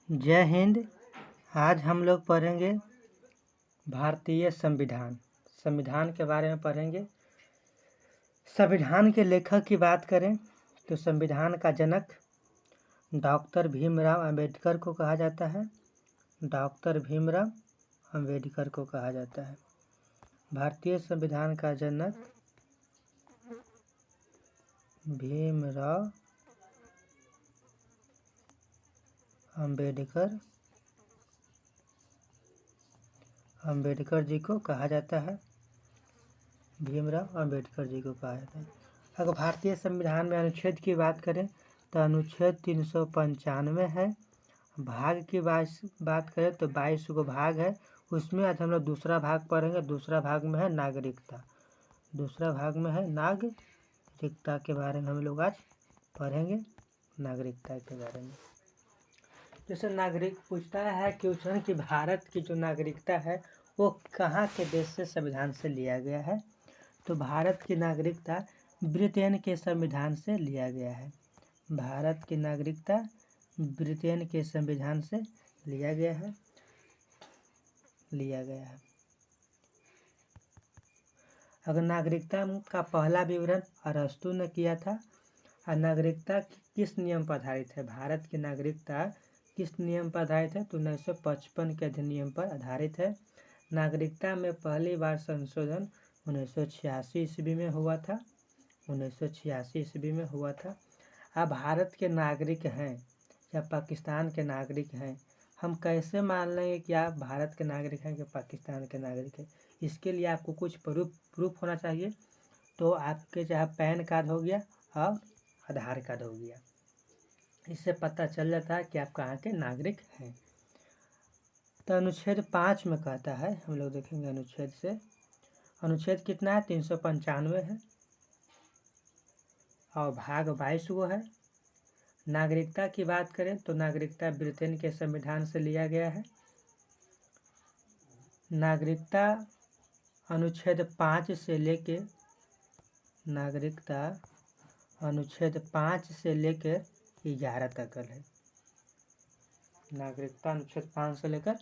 जय हिंद। आज हम लोग पढ़ेंगे भारतीय संविधान। संविधान के बारे में पढ़ेंगे। संविधान के लेखक की बात करें तो संविधान का जनक डॉक्टर भीमराव अंबेडकर को कहा जाता है। डॉक्टर भीमराव अंबेडकर को कहा जाता है। भारतीय संविधान का जनक भीमराव अंबेडकर जी को कहा जाता है। भीमराव अंबेडकर जी को कहा जाता है। अगर भारतीय संविधान में अनुच्छेद की बात करें तो अनुच्छेद 395 है। भाग की बात करें तो 22 गो भाग है। उसमें आज हम लोग दूसरा भाग पढ़ेंगे। दूसरा भाग में है नागरिकता। दूसरा भाग में है नागरिकता के बारे में हम लोग आज पढ़ेंगे। नागरिकता के बारे में जैसे नागरिक पूछता है क्वेश्चन कि भारत की जो नागरिकता है वो कहाँ के देश से संविधान से लिया गया है, तो भारत की नागरिकता ब्रिटेन के संविधान से लिया गया है। भारत की नागरिकता ब्रिटेन के संविधान से लिया गया है। अगर नागरिकता का पहला विवरण अरस्तु ने किया था। और नागरिकता किस नियम पर आधारित है? भारत की नागरिकता किस नियम पर आधारित है? तो 1955 के अधिनियम पर आधारित है। नागरिकता में पहली बार संशोधन 1986 ईस्वी में हुआ था। 1986 ईस्वी में हुआ था। अब भारत के नागरिक हैं या पाकिस्तान के नागरिक हैं, हम कैसे मान लेंगे कि आप भारत के नागरिक हैं कि पाकिस्तान के नागरिक हैं? इसके लिए आपको कुछ प्रूफ होना चाहिए। तो आपके चाहे पैन कार्ड हो गया और आधार कार्ड हो गया, इससे पता चल जाता है कि आप कहाँ के नागरिक हैं। तो अनुच्छेद 5 में कहता है, हम लोग देखेंगे अनुच्छेद से। अनुच्छेद कितना है? 395 है और भाग 22 गो है। नागरिकता की बात करें तो नागरिकता ब्रिटेन के संविधान से लिया गया है। नागरिकता अनुच्छेद 5 से लेके नागरिकता अनुच्छेद 5 से लेकर 11 तक है। नागरिकता अनुच्छेद 5 से लेकर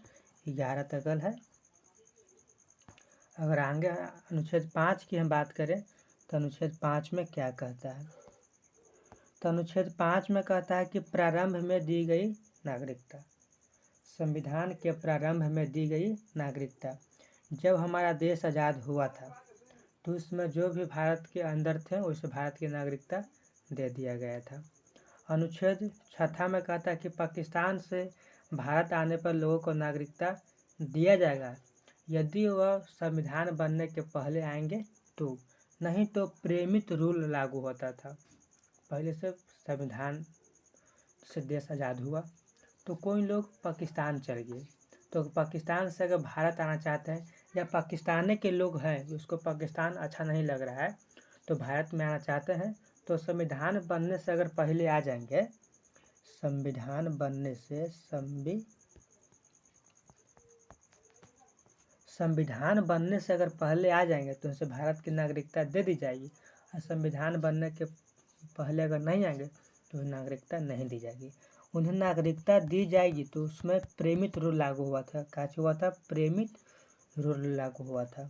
11 तक है। अगर आगे अनुच्छेद 5 की हम बात करें तो अनुच्छेद 5 में क्या कहता है? तो अनुच्छेद 5 में कहता है कि प्रारंभ में दी गई नागरिकता, संविधान के प्रारंभ में दी गई नागरिकता। जब हमारा देश आज़ाद हुआ था तो उसमें जो भी भारत के अंदर थे उसे भारत की नागरिकता दे दिया गया था। अनुच्छेद 6 में कहता है कि पाकिस्तान से भारत आने पर लोगों को नागरिकता दिया जाएगा यदि वह संविधान बनने के पहले आएंगे तो, नहीं तो प्रेमित रूल लागू होता था। पहले से संविधान से देश आज़ाद हुआ तो कोई लोग पाकिस्तान चले गए, तो पाकिस्तान से अगर भारत आना चाहते हैं या पाकिस्तानी के लोग हैं, उसको पाकिस्तान अच्छा नहीं लग रहा है तो भारत में आना चाहते हैं, तो संविधान बनने से अगर पहले आ जाएंगे, संविधान बनने से अगर पहले आ जाएंगे तो उसे भारत की नागरिकता दे दी जाएगी। और संविधान बनने के पहले अगर नहीं आएंगे तो नागरिकता नहीं दी जाएगी। उन्हें नागरिकता दी जाएगी तो उसमें प्रेमित रूल लागू हुआ था। क्या हुआ था? प्रेमित रूल लागू हुआ था।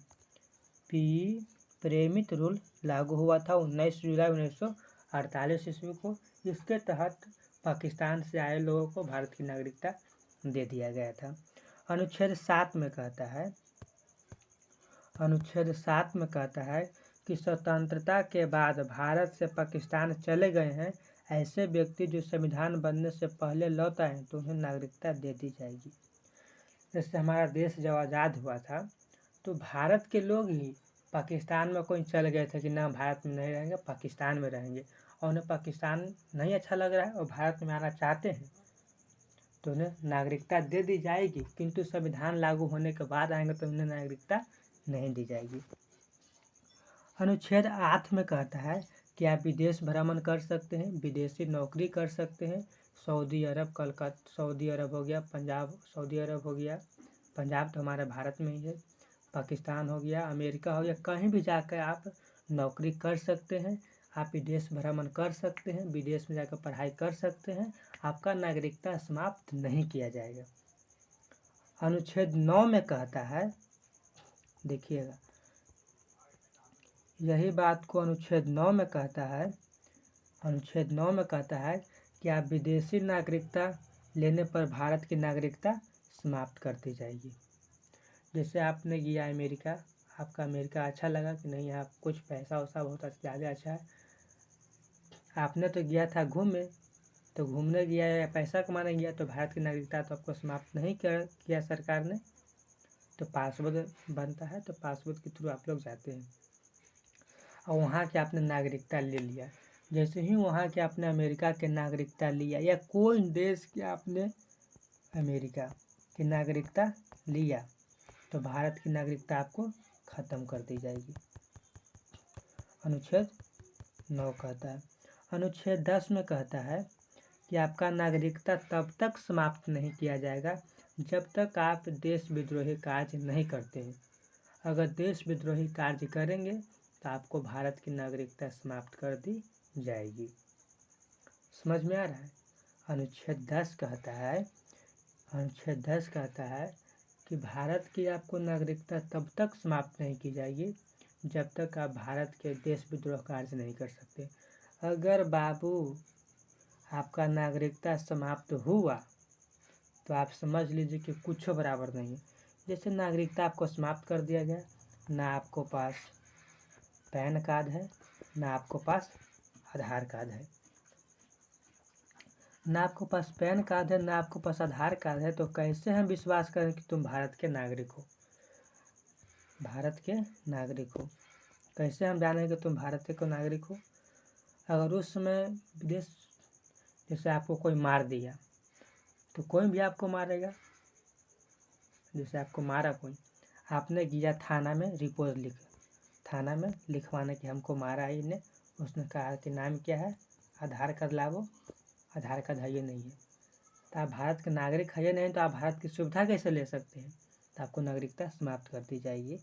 प्रेमित रूल लागू हुआ था 19 जुलाई 1948 ईस्वी को। इसके तहत पाकिस्तान से आए लोगों को भारत की नागरिकता दे दिया गया था। अनुच्छेद 7 में कहता है कि स्वतंत्रता के बाद भारत से पाकिस्तान चले गए हैं ऐसे व्यक्ति जो संविधान बनने से पहले लौट आए हैं तो उन्हें नागरिकता दे दी जाएगी। जैसे हमारा देश जब आज़ाद हुआ था तो भारत के लोग ही पाकिस्तान में कोई चले गए थे कि ना भारत में नहीं रहेंगे, पाकिस्तान में रहेंगे, और उन्हें पाकिस्तान नहीं अच्छा लग रहा है और भारत में आना चाहते हैं तो उन्हें नागरिकता दे दी जाएगी, किंतु संविधान लागू होने के बाद आएंगे तो उन्हें नागरिकता नहीं दी जाएगी। अनुच्छेद 8 में कहता है कि आप विदेश भ्रमण कर सकते हैं, विदेशी नौकरी कर सकते हैं। सऊदी अरब, कलकत्ता सऊदी अरब हो गया, पंजाब सऊदी अरब हो गया, पंजाब तो हमारे भारत में ही है, पाकिस्तान हो गया, अमेरिका हो गया, कहीं भी जाकर आप नौकरी कर सकते हैं। आप विदेश भ्रमण कर सकते हैं, विदेश में जाकर पढ़ाई कर सकते हैं आपका नागरिकता समाप्त नहीं किया जाएगा। अनुच्छेद 9 में कहता है, देखिएगा, यही बात को अनुच्छेद 9 में कहता है। अनुच्छेद 9 में कहता है कि आप विदेशी नागरिकता लेने पर भारत की नागरिकता समाप्त कर दी जाएगी। जैसे आपने किया अमेरिका, आपका अमेरिका अच्छा लगा कि नहीं, आप कुछ पैसा वैसा बहुत ज़्यादा अच्छा है, आपने तो गया था घूमने, तो घूमने गया या पैसा कमाने गया, तो भारत की नागरिकता तो आपको समाप्त नहीं किया सरकार ने। तो पासपोर्ट बनता है, तो पासपोर्ट के थ्रू आप लोग जाते हैं और वहाँ के आपने नागरिकता ले लिया। जैसे ही वहाँ के आपने अमेरिका के नागरिकता लिया या कोई देश के आपने अमेरिका की नागरिकता लिया, तो भारत की नागरिकता आपको ख़त्म कर दी जाएगी। अनुच्छेद 9 कहता है। अनुच्छेद 10 में कहता है कि आपका नागरिकता तब तक समाप्त नहीं किया जाएगा जब तक आप देश विद्रोही कार्य नहीं करते हैं। अगर देश विद्रोही कार्य करेंगे तो आपको भारत की नागरिकता समाप्त कर दी जाएगी। समझ में आ रहा है? अनुच्छेद 10 कहता है, अनुच्छेद 10 कहता है कि भारत की आपको नागरिकता तब तक समाप्त नहीं की जाएगी जब तक आप भारत के देश विद्रोह कार्य नहीं कर सकते। अगर बाबू आपका नागरिकता समाप्त हुआ तो आप समझ लीजिए कि कुछ बराबर नहीं है। जैसे नागरिकता आपको समाप्त कर दिया गया, ना आपको पास पैन कार्ड है, ना आपको पास आधार कार्ड है, ना आपको पास पैन कार्ड है, ना आपको पास आधार कार्ड है, तो कैसे हम विश्वास करें कि तुम भारत के नागरिक हो? भारत के नागरिक हो कैसे हम जानें कि तुम भारत के नागरिक हो? अगर उस समय विदेश, जैसे आपको कोई मार दिया, तो कोई भी आपको मारेगा। जैसे आपको मारा कोई, आपने गया थाना में रिपोर्ट थाना में लिखवाने कि हमको मारा है इन्हें, उसने कहा कि नाम क्या है, आधार कार्ड लाओ, आधार कार्ड है ये नहीं है, तो आप भारत के नागरिक है ये नहीं, तो आप भारत की सुविधा कैसे ले सकते हैं? तो आपको नागरिकता समाप्त कर दी जाएगी।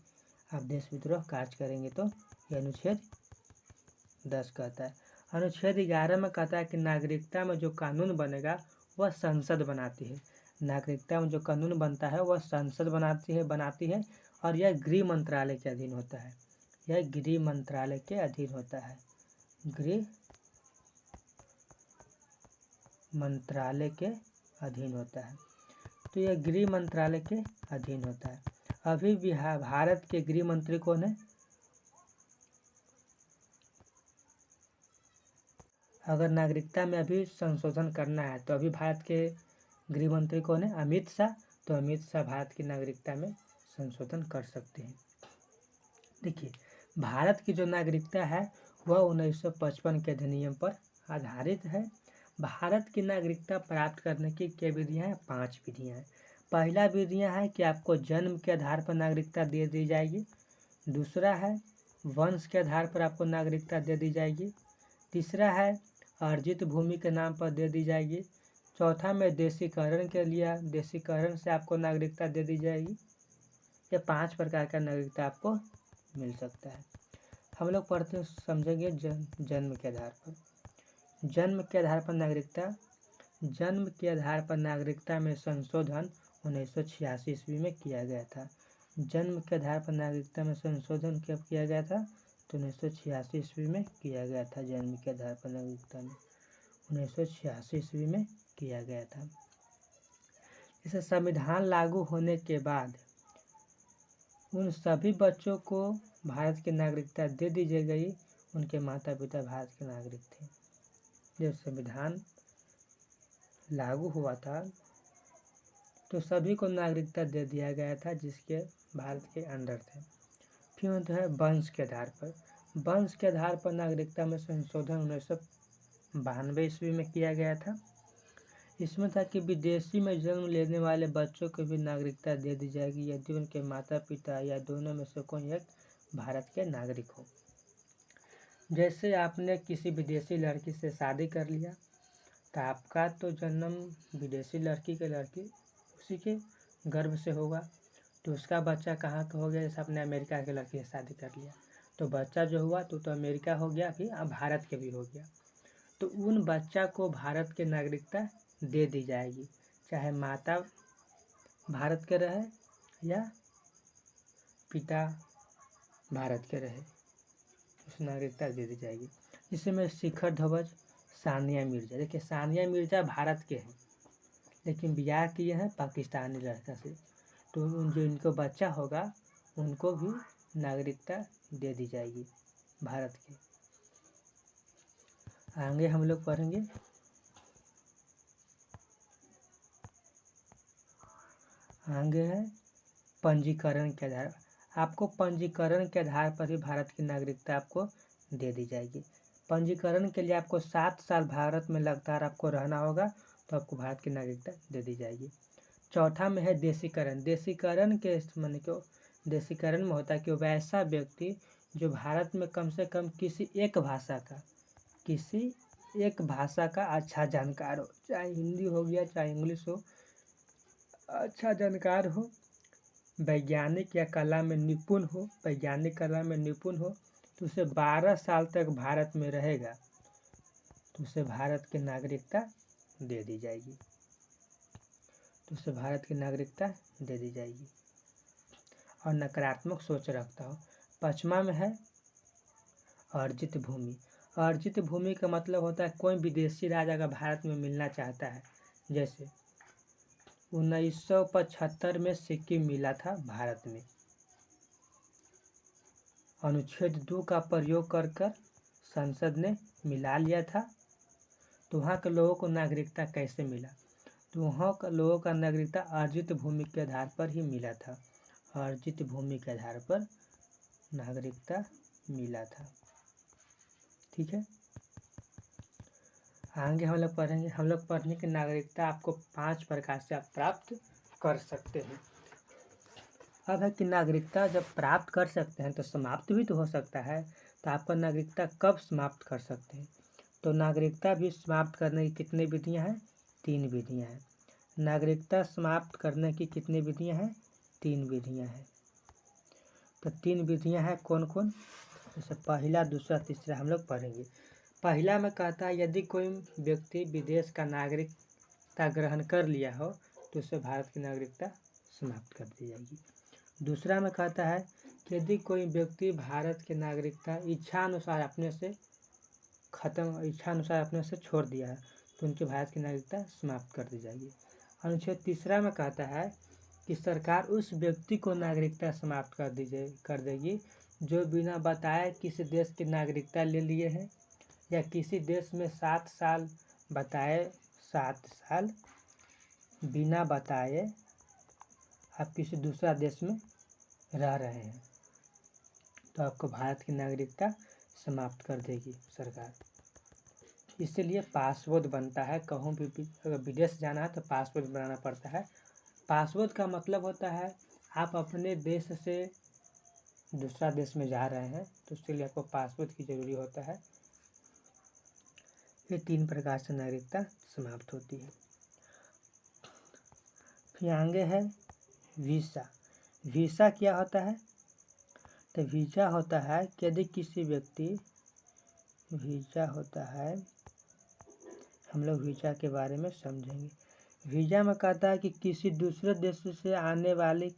आप देश विद्रोह कार्य करेंगे तो। ये अनुच्छेद 10 कहता है। अनुच्छेद 11 में कहता है कि नागरिकता में जो कानून बनेगा वह संसद बनाती है। नागरिकता में जो कानून बनता है वह संसद बनाती है और यह गृह मंत्रालय के अधीन होता है। यह गृह मंत्रालय के अधीन होता है। गृह मंत्रालय के अधीन होता है। तो यह गृह मंत्रालय के अधीन होता है। अभी भारत के गृह मंत्री कौन है? अगर नागरिकता में अभी संशोधन करना है तो अभी भारत के गृह मंत्री कौन है? अमित शाह। तो अमित शाह भारत की नागरिकता में संशोधन कर सकते हैं। देखिए, भारत की जो नागरिकता है वह 1955 के अधिनियम पर आधारित है। भारत की नागरिकता प्राप्त करने की क्या विधियाँ हैं? 5 विधियाँ हैं। पहला विधियाँ है कि आपको जन्म के आधार पर नागरिकता दे दी जाएगी। दूसरा है वंश के आधार पर आपको नागरिकता दे दी जाएगी। तीसरा है अर्जित भूमि के नाम पर दे दी जाएगी। चौथा में देशीकरण के लिए, देशीकरण से आपको नागरिकता दे दी जाएगी। ये 5 प्रकार का नागरिकता आपको मिल सकता है। हम लोग पढ़ते समझेंगे जन्म के आधार पर। जन्म के आधार पर नागरिकता, जन्म के आधार पर नागरिकता में संशोधन 1986 ईस्वी में किया गया था। जन्म के आधार पर नागरिकता में संशोधन कब किया गया था? तो 1986 ईस्वी में किया गया था। जन्म के आधार पर नागरिकता में 1986 ईस्वी में किया गया था। इसे संविधान लागू होने के बाद उन सभी बच्चों को भारत की नागरिकता दे दी गई उनके माता पिता भारत के नागरिक थे। जब संविधान लागू हुआ था तो सभी को नागरिकता दे दिया गया था जिसके भारत के अंडर थे। फिर तो है वंश के आधार पर। वंश के आधार पर नागरिकता में संशोधन 1992 ईस्वी में किया गया था। इसमें था कि विदेशी में जन्म लेने वाले बच्चों को भी नागरिकता दे दी जाएगी यदि उनके माता पिता या दोनों में से कोई एक भारत के नागरिक हो। जैसे आपने किसी विदेशी लड़की से शादी कर लिया तो आपका तो जन्म विदेशी लड़की उसी के गर्भ से होगा, तो उसका बच्चा कहाँ का हो गया? जैसे आपने अमेरिका के लड़की से शादी कर लिया तो बच्चा जो हुआ तो अमेरिका हो गया, फिर अब भारत के भी हो गया। तो उन बच्चा को भारत के नागरिकता दे दी जाएगी, चाहे माता भारत के रहे या पिता भारत के रहे, उस नागरिकता दे दी जाएगी। जिसमें शिखर धवन, सानिया मिर्जा। देखिए सानिया मिर्जा भारत के हैं लेकिन ब्याह किए हैं पाकिस्तानी लड़का से, तो जो इनको बच्चा होगा उनको भी नागरिकता दे दी जाएगी भारत की। आगे हम लोग पढ़ेंगे आगे है पंजीकरण के आधार। आपको पंजीकरण के आधार पर ही भारत की नागरिकता आपको दे दी जाएगी। पंजीकरण के लिए आपको 7 साल भारत में लगातार आपको रहना होगा तो आपको भारत की नागरिकता दे दी जाएगी। चौथा में है देशीकरण। देशीकरण के माने क्यों देशीकरण में होता है कि वैसा व्यक्ति जो भारत में कम से कम किसी एक भाषा का अच्छा जानकार हो, चाहे हिंदी हो गया चाहे इंग्लिश हो, अच्छा जानकार हो, वैज्ञानिक या कला में निपुण हो, वैज्ञानिक कला में निपुण हो, तो उसे 12 साल तक भारत में रहेगा तो उसे भारत की नागरिकता दे दी जाएगी, और नकारात्मक सोच रखता हो। 5वां में है अर्जित भूमि। अर्जित भूमि का मतलब होता है कोई विदेशी राजा अगर भारत में मिलना चाहता है, जैसे 1975 में सिक्किम मिला था भारत में, अनुच्छेद 2 का प्रयोग कर संसद ने मिला लिया था, तो वहाँ के लोगों को नागरिकता कैसे मिला? तो वहाँ के लोगों का नागरिकता अर्जित भूमि के आधार पर ही मिला था, अर्जित भूमि के आधार पर नागरिकता मिला था। ठीक है, आगे हम लोग पढ़ने की नागरिकता आपको 5 प्रकार से आप प्राप्त कर सकते हैं। अब है कि नागरिकता जब प्राप्त कर सकते हैं तो समाप्त भी तो हो सकता है, तो आपका नागरिकता कब समाप्त कर सकते हैं? तो नागरिकता भी समाप्त करने की कितनी विधियां हैं? 3 विधियां हैं। नागरिकता समाप्त करने की कितनी विधियां हैं? 3 विधियां हैं। तो 3 विधियां हैं कौन कौन? जैसे पहला, दूसरा, तीसरा हम लोग पढ़ेंगे। पहला में कहता है यदि कोई व्यक्ति विदेश का नागरिकता ग्रहण कर लिया हो तो उसे भारत की नागरिकता समाप्त कर दी जाएगी। दूसरा में कहता है कि यदि कोई व्यक्ति भारत की नागरिकता इच्छानुसार अपने से छोड़ दिया है तो उनकी भारत की नागरिकता समाप्त कर दी जाएगी। अनुच्छेद 3 में कहता है कि सरकार उस व्यक्ति को नागरिकता समाप्त कर देगी जो बिना बताए किसी देश की नागरिकता ले लिए हैं या किसी देश में 7 साल बिना बताए आप किसी दूसरा देश में रह रहे हैं तो आपको भारत की नागरिकता समाप्त कर देगी सरकार। इसलिए पासपोर्ट बनता है, कहूँ भी अगर विदेश जाना है तो पासपोर्ट बनाना पड़ता है। पासपोर्ट का मतलब होता है आप अपने देश से दूसरा देश में जा रहे हैं तो उसके लिए आपको पासपोर्ट की जरूरी होता है। ये 3 प्रकार से नागरिकता समाप्त होती है। फिर आगे है वीसा। वीसा क्या होता है? तो वीजा होता है कि यदि किसी व्यक्ति हम लोग वीजा के बारे में समझेंगे। वीजा में कहता है कि किसी दूसरे देश से आने वाले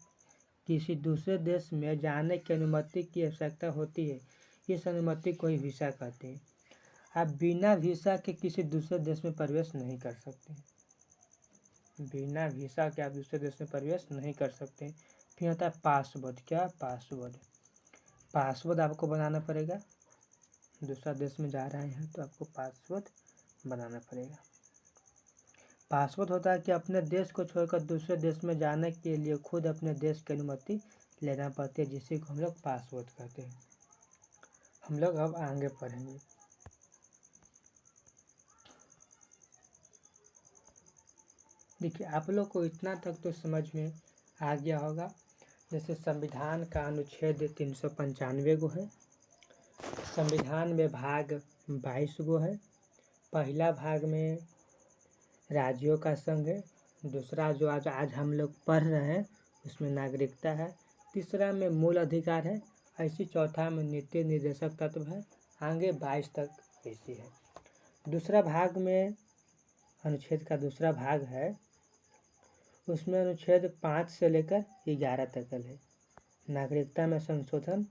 किसी दूसरे देश में जाने की अनुमति की आवश्यकता होती है, इस अनुमति को ही वीसा कहते हैं। आप बिना वीसा के किसी दूसरे देश में प्रवेश नहीं कर सकते, बिना वीसा के आप दूसरे देश में प्रवेश नहीं कर सकते। फिर होता है पासपोर्ट। क्या? पासपोर्ट आपको बनाना पड़ेगा, दूसरा देश में जा रहे हैं तो आपको पासपोर्ट बनाना पड़ेगा। पासपोर्ट होता है कि अपने देश को छोड़कर दूसरे देश में जाने के लिए खुद अपने देश की अनुमति लेना पड़ती है, जिसे को हम लोग पासपोर्ट कहते हैं। हम लोग अब आगे पढ़ेंगे। देखिए आप लोग को इतना तक तो समझ में आ गया होगा, जैसे संविधान का अनुच्छेद 395 गो है, संविधान में भाग 22 गो है। पहला भाग में राज्यों का संघ है, दूसरा जो आज हम लोग पढ़ रहे हैं उसमें नागरिकता है, तीसरा में मूल अधिकार है, ऐसी चौथा में नीति निर्देशक तत्व है, आगे 22 तक ऐसी है। दूसरा भाग में अनुच्छेद का दूसरा भाग है, उसमें अनुच्छेद 5 से लेकर 11 तक है। नागरिकता में संशोधन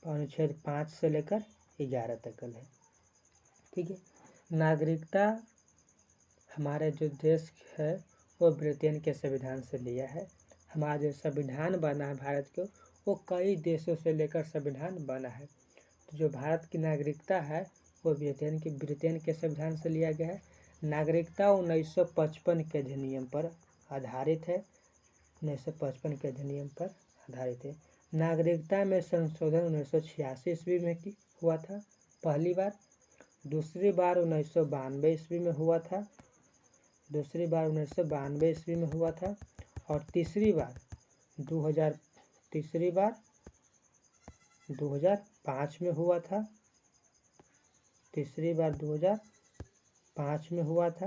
अनुच्छेद 5 से लेकर 11 तक है। ठीक है। नागरिकता हमारे जो देश है वो ब्रिटेन के संविधान से लिया है। हमारा जो संविधान बना है भारत को, वो कई देशों से लेकर संविधान बना है। तो जो भारत की नागरिकता है वो ब्रिटेन के संविधान से लिया गया है। नागरिकता 1955 के अधिनियम पर आधारित है। 1955 के अधिनियम पर आधारित है। नागरिकता में संशोधन 1986 ईस्वी में हुआ था पहली बार। दूसरी बार 1992 ईस्वी में हुआ था। दूसरी बार 1992 ईस्वी में हुआ था। और तीसरी बार 2005 में हुआ था। तीसरी बार 2005 में हुआ था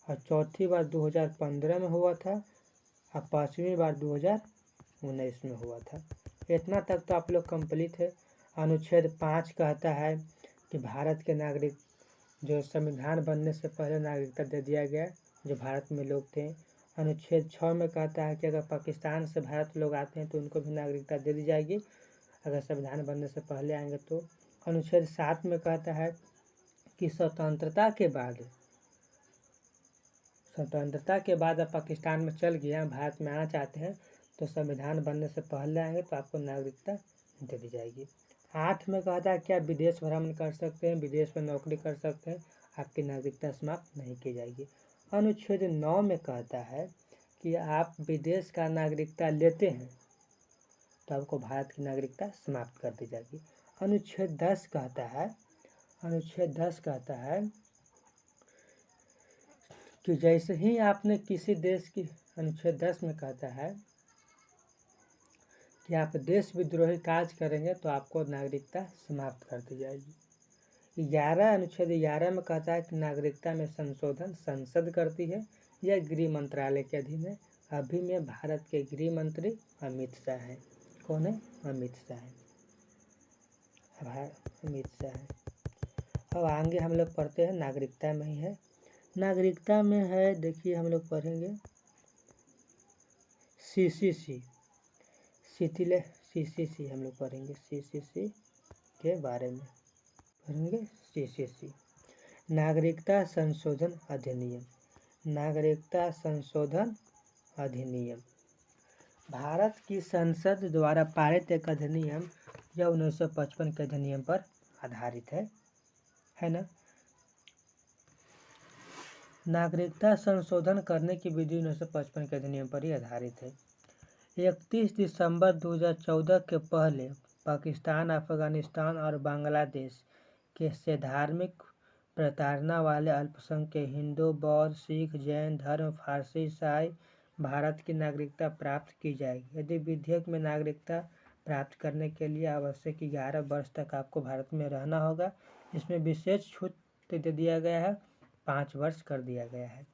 और चौथी बार 2015 में हुआ था और पांचवी बार 2019 में हुआ था। इतना तक तो आप लोग कंप्लीट है। अनुच्छेद 5 कहता है कि भारत के नागरिक जो संविधान बनने से पहले नागरिकता दे दिया गया जो भारत में लोग थे। अनुच्छेद 6 में कहता है कि अगर पाकिस्तान से भारत लोग आते हैं तो उनको भी नागरिकता दे दी जाएगी अगर संविधान बनने से पहले आएंगे तो। अनुच्छेद 7 में कहता है कि स्वतंत्रता के बाद अब पाकिस्तान में चल गया, भारत में आना चाहते हैं तो संविधान बनने से पहले आएंगे तो आपको नागरिकता दे दी जाएगी। 8 में कहता है कि आप विदेश भ्रमण कर सकते हैं, विदेश में नौकरी कर सकते हैं, आपकी नागरिकता समाप्त नहीं की जाएगी। अनुच्छेद 9 में कहता है कि आप विदेश का नागरिकता लेते हैं तो आपको भारत की नागरिकता समाप्त कर दी जाएगी। अनुच्छेद 10 कहता है कि जैसे ही आपने किसी देश की, अनुच्छेद 10 में कहता है कि आप देश विद्रोही कार्य करेंगे तो आपको नागरिकता समाप्त कर दी जाएगी। 11 अनुच्छेद 11 में कहता है कि नागरिकता में संशोधन संसद करती है, यह गृह मंत्रालय के अधीन है। अभी में भारत के गृह मंत्री अमित शाह है। कौन है? अमित शाह है। अमित शाह है। अब आगे हम लोग पढ़ते हैं, नागरिकता में ही है। नागरिकता में है, देखिए हम लोग पढ़ेंगे CCC हम लोग पढ़ेंगे CCC के बारे में पढ़ेंगे। CCC नागरिकता संशोधन अधिनियम। नागरिकता संशोधन अधिनियम भारत की संसद द्वारा पारित एक अधिनियम यह 1955 के अधिनियम पर आधारित है ना। नागरिकता संशोधन करने की विधि 1955 के अधिनियम पर ही आधारित है। 31 दिसंबर 2014 के पहले पाकिस्तान, अफगानिस्तान और बांग्लादेश के से धार्मिक प्रताड़ना वाले अल्पसंख्यक हिंदू, बौद्ध, सिख, जैन धर्म, फारसी, ईसाई भारत की नागरिकता प्राप्त की जाएगी। यदि विधेयक में नागरिकता प्राप्त करने के लिए आवश्यक 11 वर्ष तक आपको भारत में रहना होगा। इसमें विशेष छूट दे दिया गया है, 5 वर्ष कर दिया गया है।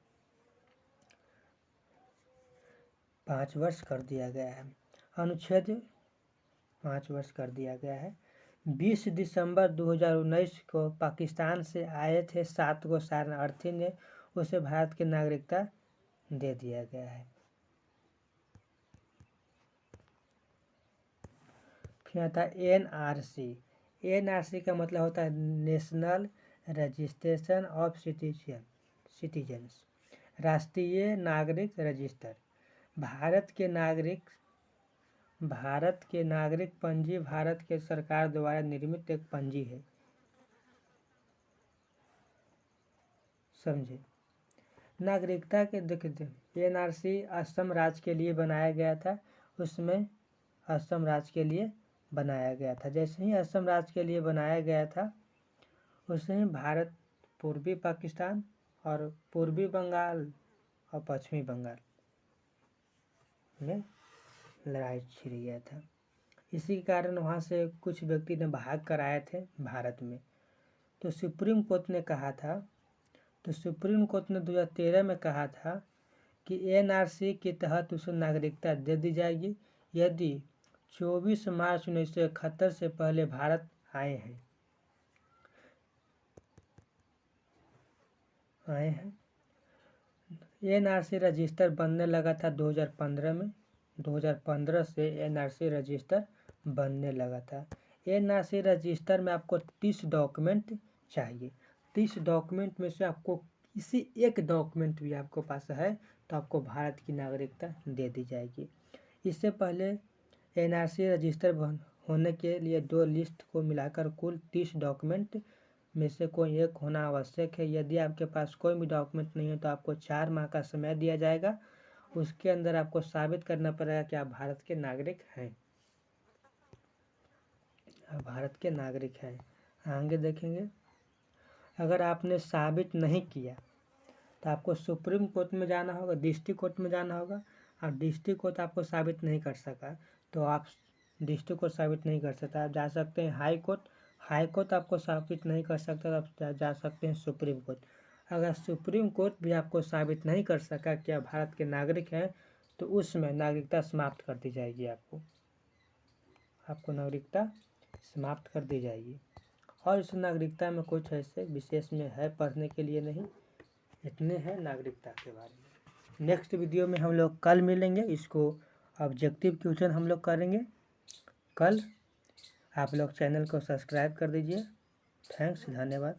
5 वर्ष कर दिया गया है। अनुच्छेद 5 वर्ष कर दिया गया है। 20 दिसंबर 2019 को पाकिस्तान से आए थे 7 को शरणार्थी ने, उसे भारत की नागरिकता दे दिया गया है। फिर आता है NRC का मतलब होता है नेशनल रजिस्ट्रेशन ऑफ सिटीजन्स, राष्ट्रीय नागरिक रजिस्टर। भारत के नागरिक पंजी भारत के सरकार द्वारा निर्मित एक पंजी है, समझे। नागरिकता के देखिए NRC असम राज्य के लिए बनाया गया था। उसमें असम राज्य के लिए बनाया गया था। जैसे ही असम राज्य के लिए बनाया गया था उससे ही भारत, पूर्वी पाकिस्तान और पूर्वी बंगाल और पश्चिमी बंगाल में लड़ाई छिड़ गया था। इसी के कारण वहाँ से कुछ व्यक्ति ने भाग कर आए थे भारत में। तो सुप्रीम कोर्ट ने 2013 में कहा था कि NRC के तहत उसे नागरिकता दे दी जाएगी यदि 24 मार्च 1971 से पहले भारत आए हैं एनआरसी रजिस्टर बनने लगा था 2015 में। 2015 से एनआरसी रजिस्टर बनने लगा था। एनआरसी रजिस्टर में आपको 30 डॉक्यूमेंट चाहिए। 30 डॉक्यूमेंट में से आपको किसी एक डॉक्यूमेंट भी आपको पास है तो आपको भारत की नागरिकता दे दी जाएगी। इससे पहले एनआरसी रजिस्टर होने के लिए 2 लिस्ट को मिलाकर कुल 30 डॉक्यूमेंट में से कोई एक होना आवश्यक है। यदि आपके पास कोई भी डॉक्यूमेंट नहीं है तो आपको 4 माह का समय दिया जाएगा। उसके अंदर आपको साबित करना पड़ेगा कि आप भारत के नागरिक हैं, भारत के नागरिक हैं। आगे देखेंगे, अगर आपने साबित नहीं किया तो आपको सुप्रीम कोर्ट में जाना होगा, डिस्ट्रिक्ट कोर्ट में जाना होगा। और डिस्ट्रिक्ट कोर्ट आपको साबित नहीं कर सका तो आप डिस्ट्रिक्ट कोर्ट साबित नहीं कर सकता, आप जा सकते हैं हाई कोर्ट। हाई कोर्ट आपको साबित नहीं कर सकता तो आप जा सकते हैं सुप्रीम कोर्ट। अगर सुप्रीम कोर्ट भी आपको साबित नहीं कर सका कि आप भारत के नागरिक हैं तो उसमें नागरिकता समाप्त कर दी जाएगी। आपको नागरिकता समाप्त कर दी जाएगी। और इस नागरिकता में कुछ ऐसे विशेष में है पढ़ने के लिए नहीं, इतने हैं नागरिकता के बारे में। नेक्स्ट वीडियो में हम लोग कल मिलेंगे, इसको ऑब्जेक्टिव क्वेश्चन हम लोग करेंगे कल। आप लोग चैनल को सब्सक्राइब कर दीजिए। थैंक्स, धन्यवाद।